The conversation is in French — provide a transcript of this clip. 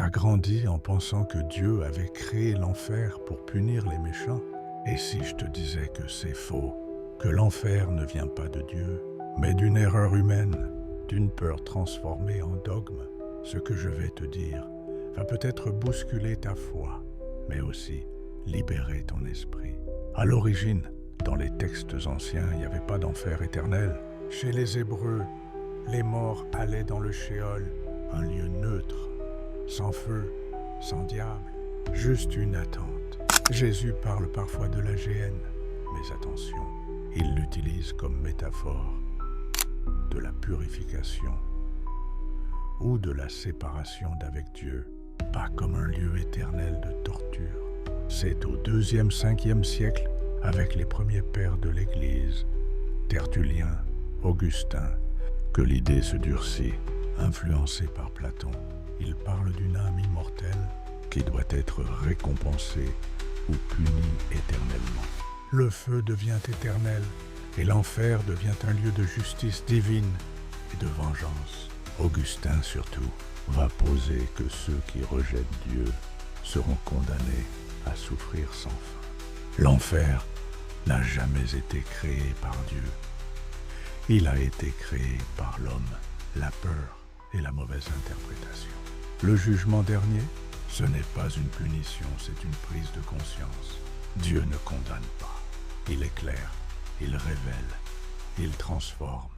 as grandi en pensant que Dieu avait créé l'enfer pour punir les méchants? Et si je te disais que c'est faux, que l'enfer ne vient pas de Dieu, mais d'une erreur humaine, d'une peur transformée en dogme? Ce que je vais te dire va peut-être bousculer ta foi, mais aussi libérer ton esprit. À l'origine, dans les textes anciens, il n'y avait pas d'enfer éternel. Chez les Hébreux, les morts allaient dans le Shéol, un lieu neutre, sans feu, sans diable, juste une attente. Jésus parle parfois de la géhenne, mais attention, il l'utilise comme métaphore de la purification ou de la séparation d'avec Dieu, pas comme un lieu éternel de torture. C'est au 2e, 5e siècle, avec les premiers pères de l'Église, Tertullien, Augustin, que l'idée se durcit, influencée par Platon. Il parle d'une âme immortelle qui doit être récompensée ou punie éternellement. Le feu devient éternel et l'enfer devient un lieu de justice divine et de vengeance. Augustin surtout va poser que ceux qui rejettent Dieu seront condamnés à souffrir sans fin. L'enfer n'a jamais été créé par Dieu. Il a été créé par l'homme, la peur et la mauvaise interprétation. Le jugement dernier, ce n'est pas une punition, c'est une prise de conscience. Dieu ne condamne pas. Il éclaire, il révèle, il transforme.